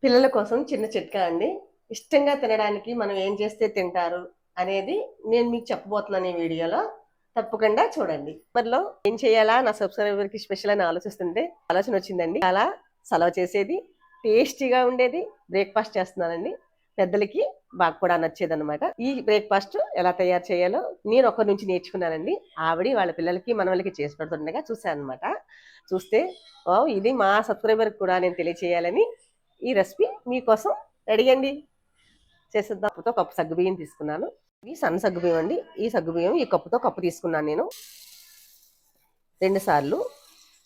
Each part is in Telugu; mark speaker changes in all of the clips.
Speaker 1: పిల్లల కోసం చిన్న చిట్కా అండి. ఇష్టంగా తినడానికి మనం ఏం చేస్తే తింటారు అనేది నేను మీకు చెప్పబోతున్నాను ఈ వీడియోలో. తప్పకుండా చూడండి. మరిలో ఏం చేయాలా నా సబ్స్క్రైబర్‌కి స్పెషల్ అని ఆలోచిస్తుంటే ఆలోచన వచ్చిందండి. అలా సలవ చేసేది, టేస్టీగా ఉండేది బ్రేక్‌ఫాస్ట్ చేస్తున్నానండి. పెద్దలకి బాగా కూడా నచ్చేదనమాట. ఈ బ్రేక్‌ఫాస్ట్ ఎలా తయారు చేయాలో నేను ఒక్కరి నుంచి నేర్చుకున్నానండి. ఆవిడ వాళ్ళ పిల్లలకి, మనవళ్ళకి చేసి పెడుతుండగా చూశాననమాట. చూస్తే వావ్! ఇది మా సబ్స్క్రైబర్‌కి కూడా నేను తెలియచేయాలని ఈ రెసిపీ మీకోసం రెడీ అండి. చేసేద్దాం. కప్పుతో కప్పు సగ్గుబియ్యం తీసుకున్నాను. ఇవి సన్న సగ్గుబియ్యం అండి. ఈ సగ్గుబియ్యం ఈ కప్పుతో కప్పు తీసుకున్నాను నేను. 2 సార్లు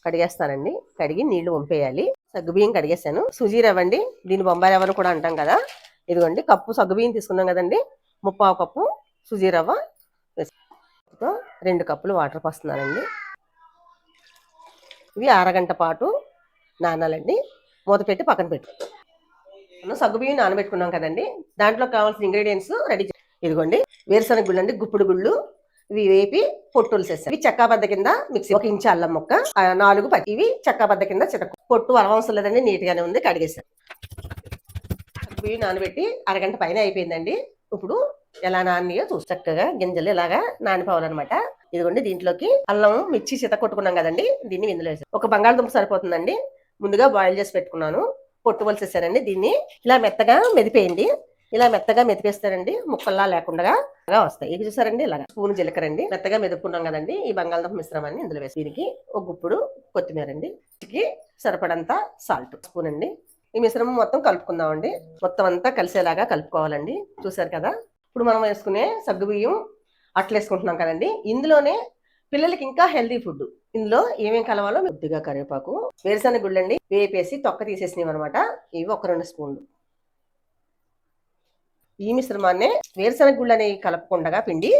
Speaker 1: కడిగేస్తానండి. కడిగి నీళ్లు వంపేయాలి. సగ్గుబియ్యం కడిగేసాను. సుజీ రవ్వ అండి. దీన్ని బొంబాయి రవ్వ కూడా అంటాం కదా. ఇదిగోండి కప్పు సగ్గుబియ్యం తీసుకున్నాం కదండి. 3/4 కప్పు సుజీ రవ్వ 2 కప్పులు వాటర్ పోస్తున్నానండి. ఇవి అరగంట పాటు నానాలండి. మూత పెట్టి పక్కన పెట్టు. మనం సగ్గుబియ్యం నానబెట్టుకున్నాం కదండి. దాంట్లో కావాల్సిన ఇంగ్రీడియంట్స్ రెడీ. ఇదిగోండి వేరుశనగ గుళ్ళు అండి, గుప్పుడు గుళ్ళు. ఇవి వేపి పొట్టులు చేస్తాను. ఇవి చెక్కాబద్ద కింద మిక్సీ, 1 ఇంచు అల్లం ముక్క, 4 పచ్చి. ఇవి చెక్కాబద్ద కింద చితక. పొట్టు అరవసరం లేదండి, నీట్ గానే ఉంది, కడిగేసాను. సగ్గుబియ్యం నానబెట్టి అరగంట పైన అయిపోయిందండి. ఇప్పుడు ఎలా నానియో చూసి చక్కగా గింజలు ఇలాగా నానిపోవాలన్నమాట. ఇదిగోండి దీంట్లోకి అల్లం మిర్చి చిత కొట్టుకున్నాం కదండి, దీన్ని ఇందులో వేసాను. ఒక బంగాళదుంప సరిపోతుందండి. ముందుగా బాయిల్ చేసి పెట్టుకున్నాను. పొట్టు వలిసేసానండి. దీన్ని ఇలా మెత్తగా మెదిపేయండి. ఇలా మెత్తగా మెదిపేస్తారండి, ముక్కల్లా లేకుండా వస్తాయి. ఇది చూసారండి, ఇలాగా స్పూన్ జీలకర్ర అండి. మెత్తగా మెదుపుకున్నాం కదండి, ఈ బంగాళదుంప మిశ్రమాన్ని ఇందులో వేసి దీనికి ఒక గుప్పుడు కొత్తిమీర అండి, సరిపడంత సాల్ట్ స్పూన్ అండి. ఈ మిశ్రమం మొత్తం కలుపుకుందామండి. మొత్తం అంతా కలిసేలాగా కలుపుకోవాలండి. చూసారు కదా. ఇప్పుడు మనం వేసుకునే సగ్గుబియ్యం అట్లు వేసుకుంటున్నాం కదండి. ఇందులోనే పిల్లలకి ఇంకా హెల్దీ ఫుడ్. ఇందులో ఏమేం కలవాలో కొద్దిగా కరివేపాకు, వేరుశనగ గుళ్ళండి వేపేసి తొక్క తీసేసినవి అనమాట. ఇవి ఒక 2 స్పూన్లు. ఈ మిశ్రమాన్నే వేరుశనగ గుళ్ళని కలుపుకుండగా పిండి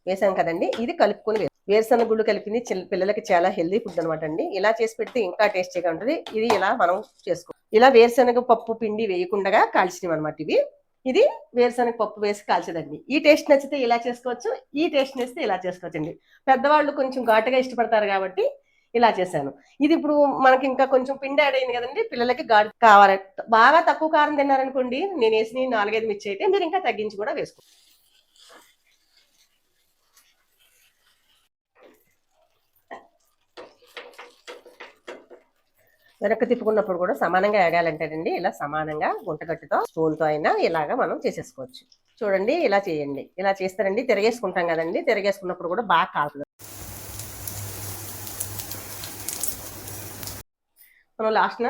Speaker 1: వేసాం కదండి, ఇది కలుపుకొని వేరుశనగ గుళ్ళు కలిపింది పిల్లలకి చాలా హెల్దీ ఫుడ్ అనమాట అండి. ఇలా చేసి పెడితే ఇంకా టేస్టీగా ఉంటుంది. ఇది ఇలా మనం చేసుకో. ఇలా వేరుశనగ పప్పు పిండి వేయకుండా కాల్చినవి అనమాట ఇవి. ఇది వేరుశనగ పప్పు వేసి కాల్చేదండి. ఈ టేస్ట్ నచ్చితే ఇలా చేసుకోవచ్చు, ఈ టేస్ట్ నచ్చితే ఇలా చేసుకోవచ్చు అండి. పెద్దవాళ్ళు కొంచెం ఘాటుగా ఇష్టపడతారు కాబట్టి ఇలా చేశాను. ఇది ఇప్పుడు మనకి ఇంకా కొంచెం పిండి యాడ్ అయింది కదండి, పిల్లలకి ఘాటు కావాలి. బాగా తక్కువ కారం తిన్నారనుకోండి, నేను వేసిన 4-5 మిర్చి అయితే మీరు ఇంకా తగ్గించి కూడా వేసుకో. వెనక్కి తిప్పుకున్నప్పుడు కూడా సమానంగా ఏగాలంటేనండి, ఇలా సమానంగా గుంటగట్టుతో స్పూన్తో అయినా ఇలాగా మనం చేసేసుకోవచ్చు. చూడండి, ఇలా చేయండి. ఇలా చేస్తారండి, తిరగేసుకుంటాం కదండి. తిరగేసుకున్నప్పుడు కూడా బాగా కాలుతుంది. మనం లాస్ట్న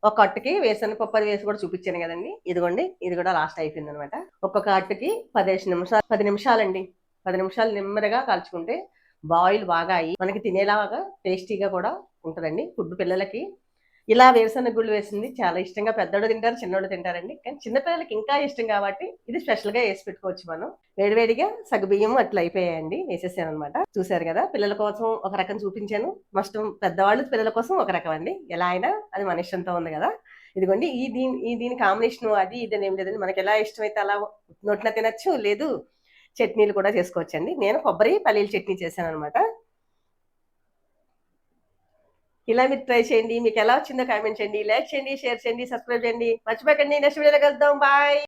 Speaker 1: ఒక అట్టుకి వేరుశనగ పప్పు అది వేసి కూడా చూపించాను కదండి. ఇదిగోండి, ఇది కూడా లాస్ట్ అయిపోయింది అనమాట. ఒక్కొక్క అట్టుకి 10 నిమిషాలండి. 10 నిమిషాలు నెమ్మదిగా కాల్చుకుంటే బాయిల్ బాగా అయ్యి మనకి తినేలాగా టేస్టీగా కూడా ఉంటుందండి. ఫుడ్ పిల్లలకి ఇలా వేరుశనగ గుళ్ళు వేసింది చాలా ఇష్టంగా పెద్దోళ్ళు తింటారు, చిన్నోళ్ళు తింటారండి. కానీ చిన్నపిల్లలకి ఇంకా ఇష్టం కాబట్టి ఇది స్పెషల్గా వేసి పెట్టుకోవచ్చు మనం. వేడివేడిగా సగ్గుబియ్యం అట్లా అయిపోయాయండి, వేసేసాను అనమాట. చూసారు కదా, పిల్లల కోసం ఒక రకం చూపించాను. మస్ట్ పెద్దవాళ్ళు పిల్లల కోసం ఒక రకం అండి. ఎలా అయినా అది మన ఇష్టంతో ఉంది కదా. ఇదిగోండి, దీని కాంబినేషన్ అది ఇది ఏం లేదండి. మనకి ఎలా ఇష్టమైతే అలా నోట్లో తినచ్చు, లేదు చట్నీలు కూడా చేసుకోవచ్చు అండి. నేను కొబ్బరి పల్లీల చట్నీ చేశాను అనమాట. ఇలా మీరు ట్రై చేయండి. మీకు ఎలా వచ్చిందో కామెంట్ చేయండి, లైక్ చేయండి, షేర్ చేయండి, సబ్స్క్రైబ్ చేయండి. మర్చిపోకండి. నెక్స్ట్ వీడియోలో కలుద్దాం. బాయ్.